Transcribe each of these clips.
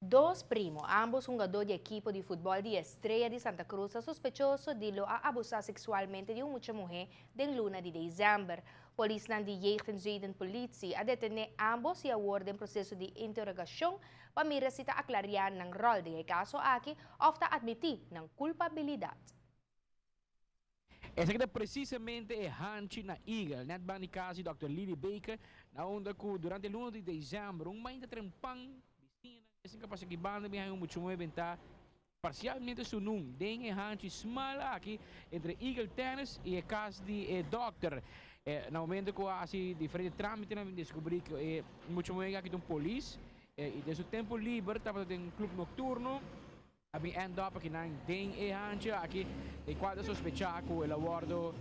Dos primos, ambos jugadores de equipo de fútbol de Estrella de Santa Cruz, sospechoso de lo a abusar sexualmente de uma mulher de luna de dezembro. Polícia de Jeugd en Zuiden Politie a detener ambos e awardem processo de interrogação para mirar se está aclarar ng rol de caso aqui ou está admitir ng culpabilidade. Essa aqui é precisamente é Hanchi na Eagle, net bang ni kasi Dr. Lily Baker, na onda ko durante o 1 de dezembro, ainda trempang, bisina, assim kapag sa gibanda, may muito mo eventa, parcialmente sunung, den é Hanchi smala aqui, entre Eagle Tennis e a casa de Dr. Na momento ko assim, diferente trâmite, na descobri que muito mo aqui de polícia, e desse tempo livre, estava em um clube noturno, abbiamo end up aqui na den e anche aqui e quando sospechato il lavoro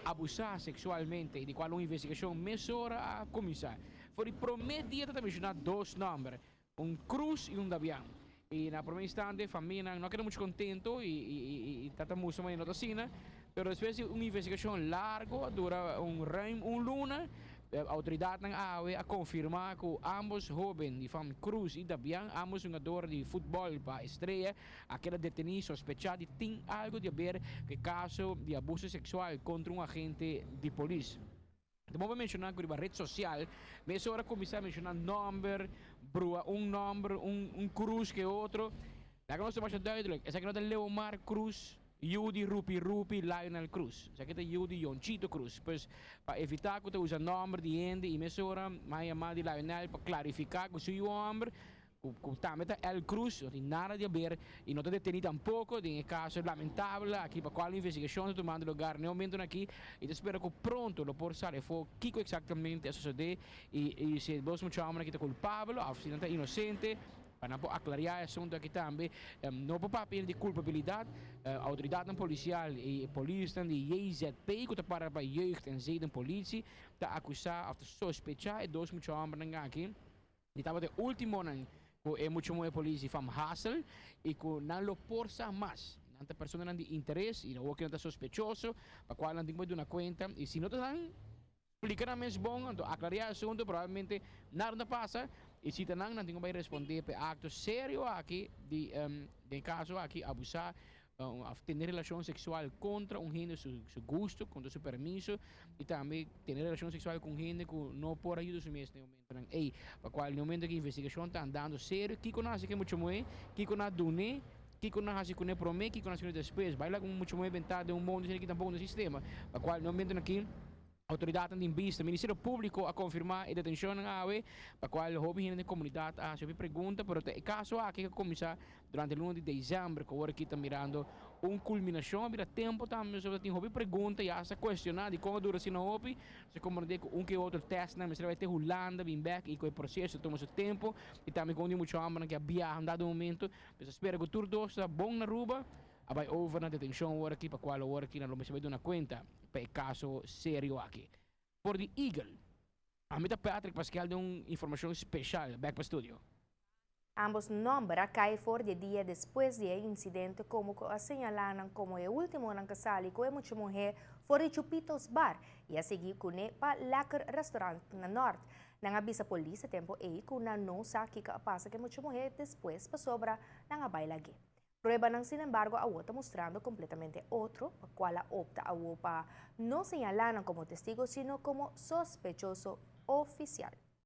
abusar sexualmente e di quale un'investigazione mezz'ora a cominciare. Fuori prometti di mencionare due nomi, un Cruz e un Davian. E na prima istante famiglia non era molto contento e tata muso mai notacina, però después un'investigazione larga dura un luna autoridade ng AWE a confirmar que ambos jovens de família Cruz e Dabian, ambos jogadores de futebol para Estrela, aquela detenido sospechado de ter algo de ver que caso de abuso sexual contra um agente de polícia. Então, vamos mencionar que a rede social, mas agora começar a mencionar número, brua, número, cruz que outro. Lá que nós estamos duidelijk, essa aqui não é Leomar Cruz, Yudi Rupi Lionel Cruz. Essa aqui é Yudi Yonchito Cruz. Pois, para evitar que você use o número de ende e mesura, mais chamada de Lionel, para clarificar que o seu número, que também está El Cruz, não tem nada de ver, e não está detenido tampouco, tem caso lamentável, aqui para qual investigação está tomando lugar no momento aqui, e espero que pronto lo por saber o que exatamente sucede, e se você me chama que está culpável, ou se não está inocente, para aclarar o assunto aqui também, não pode papel de culpabilidade, a autoridade policial e polícia de JZP, que está para a jeugd en zeden politie, está acusar of sospechar e dois muito homens aqui, e estava de último ano, que é muito mais polícia from Hassel, e que não lo força mais. Nanta pessoa não tem interesse, e não que não está sospechoso, para qual não tem de uma conta, e se não está explicar mais bom, então aclarar o assunto, provavelmente nada passa, e se não, não tem como responder para actos sérios aqui, de caso aqui, abusar, ter relação sexual contra um gente, seu gosto, contra seu permisso, e também ter relação sexual com gente que não pode ajudar seu mesmo no momento. E para qual no momento que a investigação está andando sério, que conhece que muito mais, que conhece dune, que conhece que não promete, que conhece que depois, vai lá com muito mais inventado um mundo que tampouco no sistema, para qual no momento aqui autoridade de vista, Ministério Público a confirmar a detenção ng AWE, para qual houve na comunidade a fazer pergunta, pero o caso aqui que começar durante o 1 de dezembro, que agora aqui está mirando uma culminação, vira tempo também, sobre tem houve pergunta e essa questionar de como dura se não houve, se compreende que que outro teste, mas vai ter Holanda, bem back, e que o processo toma seu tempo, e também com muito homem que havia andado momento, mas espero que tudo está bom na ruba, vai over na detenção agora aqui, para qual agora aqui não vai dar uma conta, para caso sério aqui. Por the Eagle, a mim Patrick Pascal de uma informação especial, back para o estúdio. Ambos nombres caem fora de dia depois do incidente, como que señalaram como o último ng kasali ko muita mulher fora de Chupitos Bar e a seguir com para Laker Restaurant na norte. Nang abisa polícia tempo e kung não sa que passa que muita mulher depois para sobra nang bailagi. Prueba ng sin embargo a está mostrando completamente outro, a qual opta a para no señalaran como testigo, sino como sospechoso oficial.